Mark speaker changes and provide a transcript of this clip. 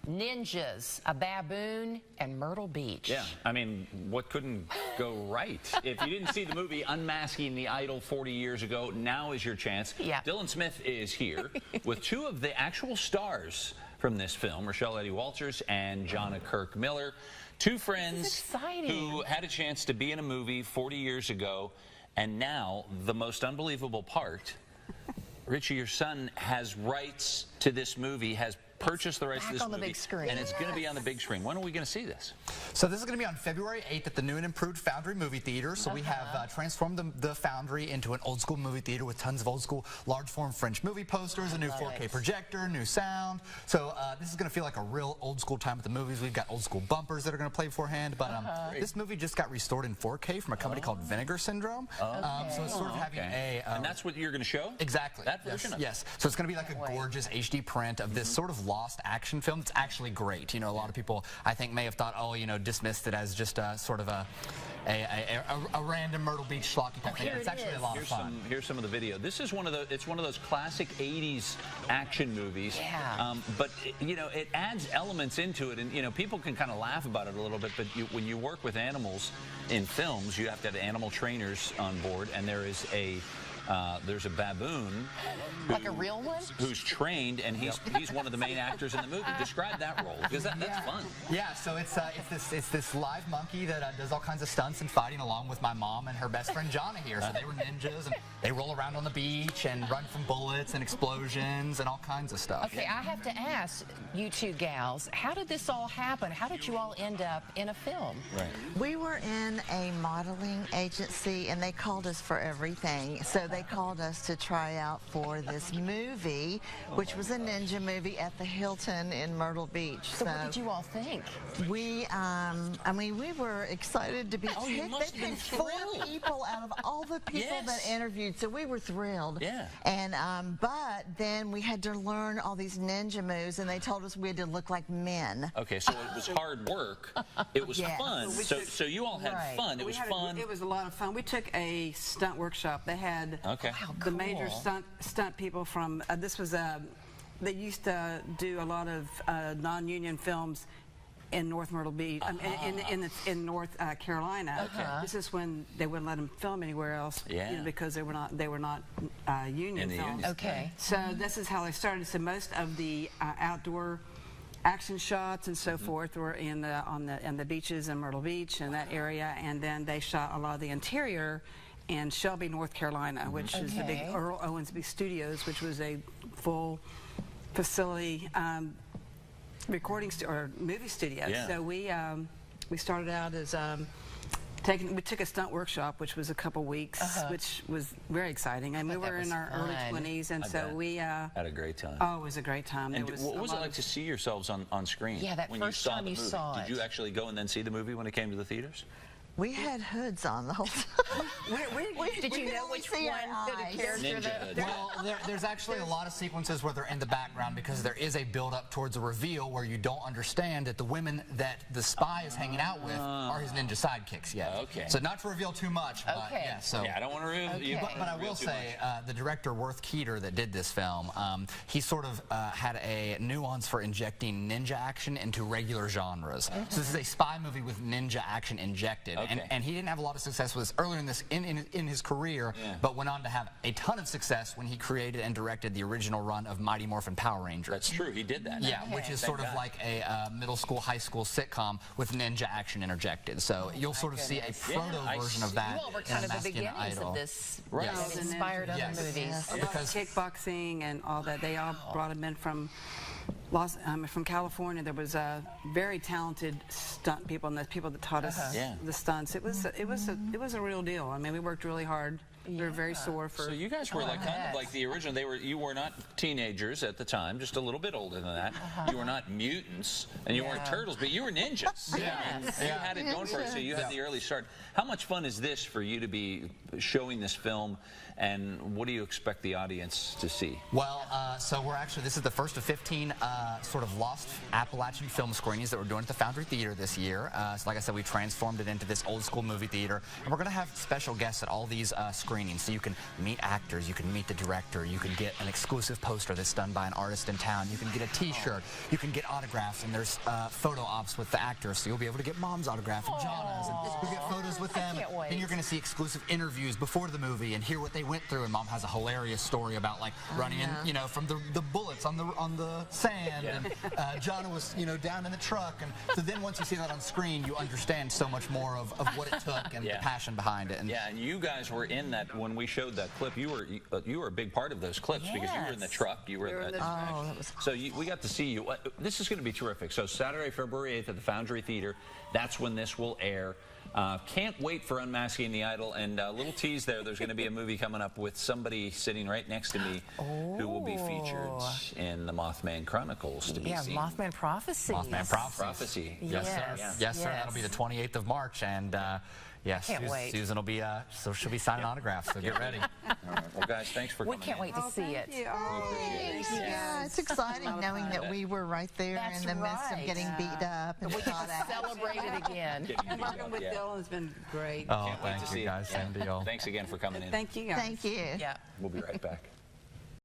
Speaker 1: ninjas, a baboon, and Myrtle Beach.
Speaker 2: Yeah, I mean, what couldn't go right? If you didn't see the movie Unmasking the Idol 40 years ago, now is your chance.
Speaker 1: Yeah.
Speaker 2: Dylan Smith is here with two of the actual stars from this film, Rochelle Eddy Walters and Jonna Kirk Miller. Two friends who had a chance to be in a movie 40 years ago, and now the most unbelievable part, Richie, your son has rights to this movie, has purchased the rights to this movie. On the big screen. And it's going to be on the big screen. When are we going to see this?
Speaker 3: So this is going to be on February 8th at the new and improved Foundry movie theater. So we have transformed the Foundry into an old school movie theater with tons of old school large form French movie posters, a new 4K projector, new sound. So this is going to feel like a real old school time at the movies. We've got old school bumpers that are going to play beforehand. But this movie just got restored in 4K from a company called Vinegar Syndrome. So it's sort of having a...
Speaker 2: and that's what you're going to show?
Speaker 3: Exactly.
Speaker 2: That version of it?
Speaker 3: Yes. So it's going to be like a gorgeous HD print of this sort of lost action film. It's actually great. You know, a lot of people, I think, may have thought, oh, you know, dismissed it as just a sort of a random Myrtle Beach schlocky type thing. It's actually a lot of fun.
Speaker 2: Here's some of the video. This is one of those classic 80s action movies.
Speaker 1: Yeah.
Speaker 2: But you know, it adds elements into it, and you know, people can kind of laugh about it a little bit. But when you work with animals in films, you have to have animal trainers on board, and there's a baboon,
Speaker 1: like a real one,
Speaker 2: who's trained, and he's one of the main actors in the movie. Describe that role, because that's fun.
Speaker 3: Yeah, so it's this live monkey that does all kinds of stunts and fighting along with my mom and her best friend Jonna here. So they were ninjas, and they roll around on the beach and run from bullets and explosions and all kinds of stuff.
Speaker 1: Okay, I have to ask you two gals, how did this all happen? How did you all end up in a film?
Speaker 2: Right.
Speaker 4: We were in a modeling agency, and they called us for everything. So they called us to try out for this movie, which was a ninja movie at the Hilton in Myrtle Beach.
Speaker 1: So what did you all think?
Speaker 4: We, I mean, we were excited to be picked. They picked 4 people out of all the people that interviewed, so we were thrilled.
Speaker 2: Yeah.
Speaker 4: And but then we had to learn all these ninja moves, and they told us we had to look like men.
Speaker 2: Okay, so it was hard work. It was fun. So you all had fun. It was fun.
Speaker 5: It was a lot of fun. We took a stunt workshop. They had the major stunt people from this was they used to do a lot of non-union films in North Myrtle Beach, in North Carolina. This is when they wouldn't let them film anywhere else, you know, because they were not union films. So this is how they started. So most of the outdoor action shots and so forth were in the beaches in Myrtle Beach and that area, and then they shot a lot of the interior in Shelby, North Carolina, which is the big Earl Owensby Studios, which was a full facility recording or movie studio. So we started out as we took a stunt workshop, which was a couple weeks, which was very exciting. And we were in our early 20s, and so we
Speaker 2: had a great time.
Speaker 5: Oh, it was a great time.
Speaker 2: And what was it like to see yourselves on screen?
Speaker 1: Yeah, that first time you saw it.
Speaker 2: Did you actually go and then see the movie when it came to the theaters?
Speaker 4: We had hoods on the whole time.
Speaker 1: Did you know which one the character?
Speaker 3: Well, there's actually a lot of sequences where they're in the background because there is a build-up towards a reveal where you don't understand that the women that the spy is hanging out with are his ninja sidekicks yet. So not to reveal too much, but yeah. So
Speaker 2: I don't want to reveal.
Speaker 3: But I will say, the director Worth Keeter that did this film, he sort of had a nuance for injecting ninja action into regular genres. So this is a spy movie with ninja action injected. And he didn't have a lot of success with this earlier in his career, but went on to have a ton of success when he created and directed the original run of Mighty Morphin Power Rangers.
Speaker 2: That's true, he did that.
Speaker 3: Yeah, which is sort of like a middle school, high school sitcom with ninja action interjected. So you'll sort of see a proto version of that.
Speaker 1: You all were kind of the beginnings of this, that inspired other movies.
Speaker 5: Because kickboxing and all that, they all brought him in from California. There was very talented stunt people, and the people that taught us the stunts. It was a real deal. I mean, we worked really hard. We were very sore for.
Speaker 2: So you guys were like kind of like the original. You were not teenagers at the time, just a little bit older than that. You were not mutants, and you weren't turtles, but you were ninjas. You had it going for it. So you had the early start. How much fun is this for you to be showing this film, and what do you expect the audience to see?
Speaker 3: Well, so this is the first of 15 sort of lost Appalachian film screenings that we're doing at the Foundry Theater this year. So like I said, we transformed it into this old school movie theater, and we're going to have special guests at all these screenings screening, so you can meet actors, you can meet the director, you can get an exclusive poster that's done by an artist in town, you can get a t-shirt, you can get autographs, and there's photo ops with the actors, so you'll be able to get Mom's autograph and Jana's, and you'll get photos with them, and you're going to see exclusive interviews before the movie and hear what they went through. And Mom has a hilarious story about like running in, you know, from the bullets on the sand, and Jana was, you know, down in the truck, and so then once you see that on screen, you understand so much more of what it took and the passion behind it. And
Speaker 2: and you guys were in that when we showed that clip. You were a big part of those clips because you were in the truck. You were in the
Speaker 4: that was
Speaker 2: so we got to see you. This is going to be terrific. So Saturday, February 8th at the Foundry Theater. That's when this will air. Can't wait for Unmasking the Idol, and a little tease there's going to be a movie coming up with somebody sitting right next to me who will be featured in the Mothman Chronicles to be seen.
Speaker 1: Mothman Prophecy.
Speaker 3: Mothman Prophecy.
Speaker 1: Yes,
Speaker 3: sir. Yes, sir. That'll be the 28th of March, and yes, Susan will be, so she'll be signing autographs, so get ready.
Speaker 2: All right. Well, guys, thanks for coming.
Speaker 1: We can't wait to see it.
Speaker 4: Yeah, it's exciting knowing that we were right there in the midst of getting beat up and
Speaker 1: we can celebrate it again.
Speaker 5: Working with Dylan has been great.
Speaker 3: Oh, thank you guys. Same deal.
Speaker 2: Thanks again for coming in.
Speaker 5: Thank you guys.
Speaker 4: Thank you.
Speaker 1: Yeah.
Speaker 2: We'll be right back.